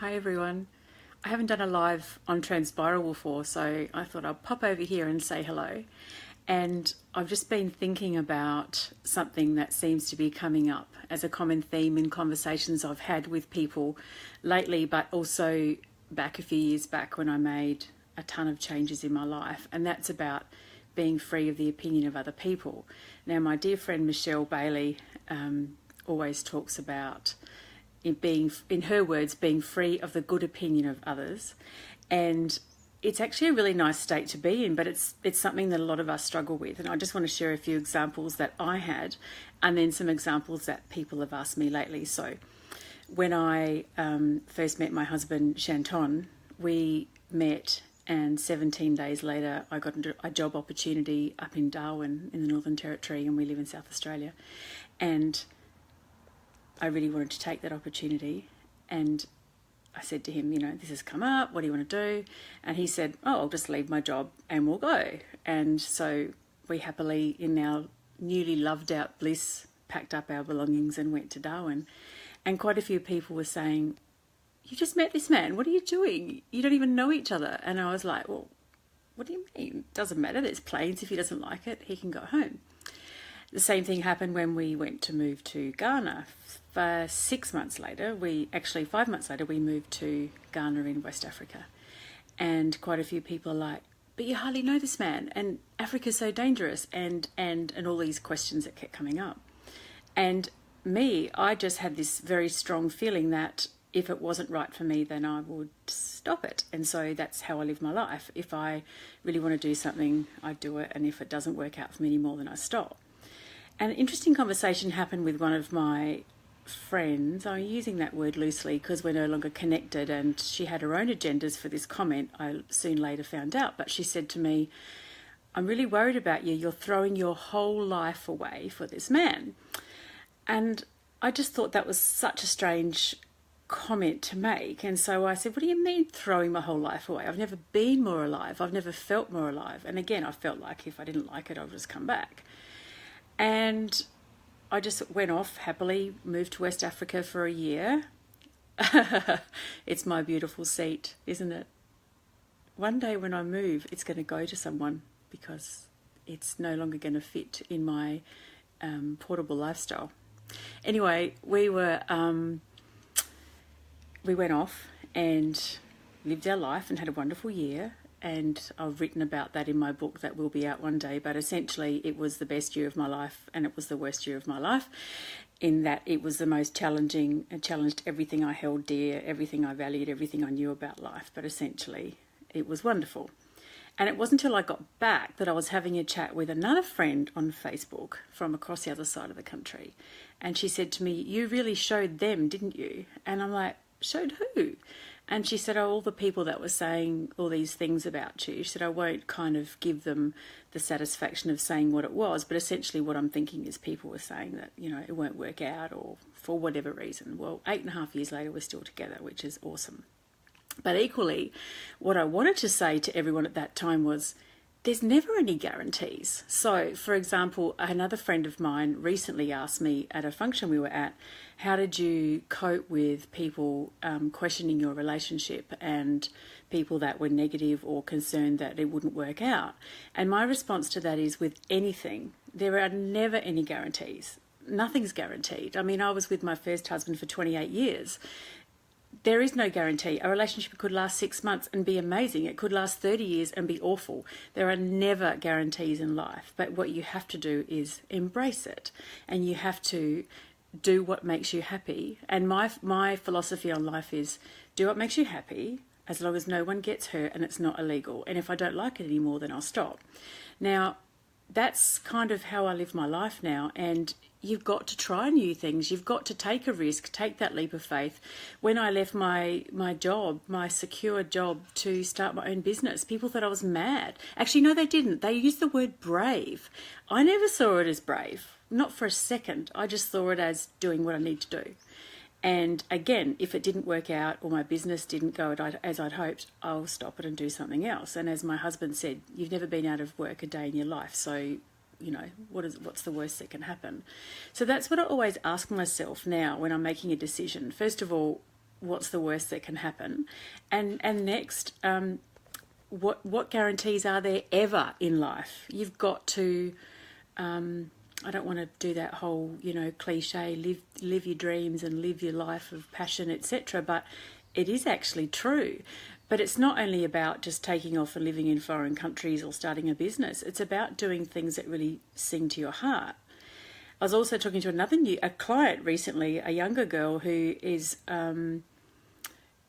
Hi everyone. I haven't done a live on Transpiral before, so I thought I'd pop over here and say hello. And I've just been thinking about something that seems to be coming up as a common theme in conversations I've had with people lately, but also back a few years back when I made a ton of changes in my life, and that's about being free of the opinion of other people. Now, my dear friend Michelle Bailey always talks about it being, in her words, being free of the good opinion of others. And it's actually a really nice state to be in, but it's something that a lot of us struggle with. And I just want to share a few examples that I had, and then some examples that people have asked me lately. So when I first met my husband, Shanton, we met, and 17 days later, I got a job opportunity up in Darwin in the Northern Territory, and we live in South Australia. And I really wanted to take that opportunity, and I said to him, this has come up, what do you want to do? And he said, I'll just leave my job and we'll go. And so we happily, in our newly loved out bliss, packed up our belongings and went to Darwin. And quite a few people were saying, you just met this man, what are you doing? You don't even know each other. And I was like, well, what do you mean? It doesn't matter, there's planes. If he doesn't like it, he can go home. The same thing happened when we went to move to Ghana. 5 months later, we moved to Ghana in West Africa. And quite a few people are like, but you hardly know this man, and Africa's so dangerous, and all these questions that kept coming up. And I just had this very strong feeling that if it wasn't right for me, then I would stop it. And so that's how I live my life. If I really want to do something, I do it. And if it doesn't work out for me anymore, then I stop. An interesting conversation happened with one of my friends. I'm using that word loosely because we're no longer connected, and she had her own agendas for this comment, I soon later found out. But she said to me, I'm really worried about you. You're throwing your whole life away for this man. And I just thought that was such a strange comment to make. And so I said, what do you mean throwing my whole life away? I've never been more alive. I've never felt more alive. And again, I felt like if I didn't like it, I would just come back. And I just went off happily, moved to West Africa for a year. It's my beautiful seat, isn't it? One day when I move, it's going to go to someone because it's no longer going to fit in my portable lifestyle. Anyway, we went off and lived our life and had a wonderful year. And I've written about that in my book that will be out one day. But essentially, it was the best year of my life and it was the worst year of my life, in that it was the most challenging. It challenged everything I held dear, everything I valued, everything I knew about life. But essentially, it was wonderful. And it wasn't until I got back that I was having a chat with another friend on Facebook from across the other side of the country. And she said to me, you really showed them, didn't you? And I'm like, showed who? And she said, all the people that were saying all these things about you. She said, I won't kind of give them the satisfaction of saying what it was, but essentially what I'm thinking is people were saying that, it won't work out or for whatever reason. Well, 8.5 years later, we're still together, which is awesome. But equally, what I wanted to say to everyone at that time was, there's never any guarantees. So, for example, another friend of mine recently asked me at a function we were at, how did you cope with people questioning your relationship and people that were negative or concerned that it wouldn't work out? And my response to that is, with anything, there are never any guarantees. Nothing's guaranteed. I mean, I was with my first husband for 28 years. There is no guarantee. A relationship could last 6 months and be amazing. It could last 30 years and be awful. There are never guarantees in life. But what you have to do is embrace it. And you have to do what makes you happy. And my philosophy on life is, do what makes you happy as long as no one gets hurt and it's not illegal. And if I don't like it anymore, then I'll stop. Now, that's kind of how I live my life now. And you've got to try new things. You've got to take a risk, take that leap of faith. When I left my job, my secure job, to start my own business, people thought I was mad. Actually, no, they didn't. They used the word brave. I never saw it as brave, not for a second. I just saw it as doing what I need to do. And again, if it didn't work out or my business didn't go as I'd hoped, I'll stop it and do something else. And as my husband said, you've never been out of work a day in your life, so what's the worst that can happen? So that's what I always ask myself now when I'm making a decision. First of all, what's the worst that can happen? And next, what guarantees are there ever in life? You've got to, I don't want to do that whole, cliche, live your dreams and live your life of passion, etc. But it is actually true. But it's not only about just taking off and living in foreign countries or starting a business. It's about doing things that really sing to your heart. I was also talking to a client recently, a younger girl who is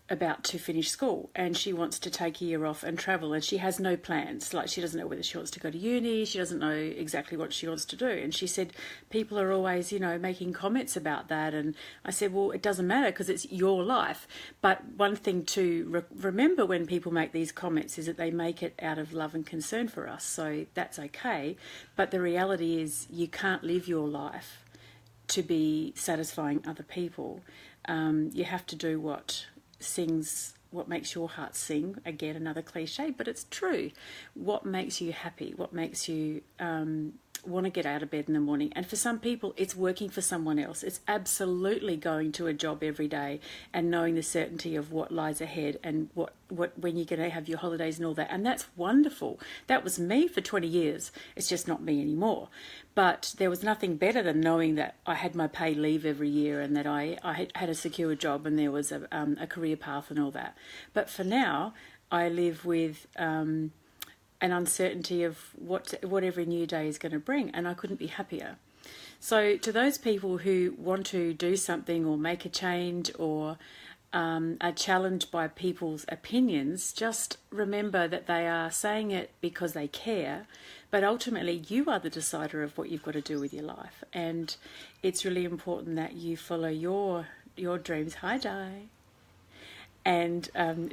about to finish school, and she wants to take a year off and travel, and she has no plans. Like, she doesn't know whether she wants to go to uni, she doesn't know exactly what she wants to do. And she said people are always, making comments about that. And I said, well, it doesn't matter because it's your life. But one thing to remember when people make these comments is that they make it out of love and concern for us. So that's okay. But the reality is you can't live your life to be satisfying other people. You have to do what makes your heart sing. Again, another cliche, but it's true. What makes you happy? What makes you want to get out of bed in the morning? And for some people, it's working for someone else. It's absolutely going to a job every day and knowing the certainty of what lies ahead and what when you're going to have your holidays and all that. And that's wonderful. That was me for 20 years. It's just not me anymore. But there was nothing better than knowing that I had my paid leave every year and that I had a secure job and there was a career path and all that. But for now, I live with an uncertainty of what every new day is going to bring, and I couldn't be happier. So to those people who want to do something or make a change or are challenged by people's opinions, just remember that they are saying it because they care, but ultimately you are the decider of what you've got to do with your life. And it's really important that you follow your dreams, hi Di, and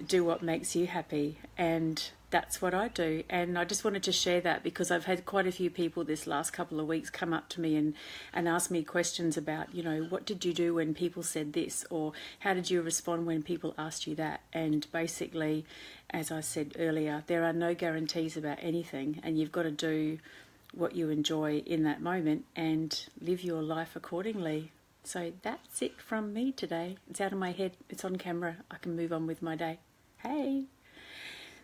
do what makes you happy. And that's what I do. And I just wanted to share that because I've had quite a few people this last couple of weeks come up to me and ask me questions about, what did you do when people said this, or how did you respond when people asked you that? And basically, as I said earlier, there are no guarantees about anything, and you've got to do what you enjoy in that moment and live your life accordingly. So that's it from me today. It's out of my head. It's on camera. I can move on with my day. Hey!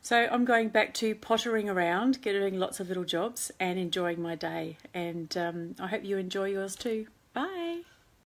So I'm going back to pottering around, doing lots of little jobs and enjoying my day. And I hope you enjoy yours too. Bye!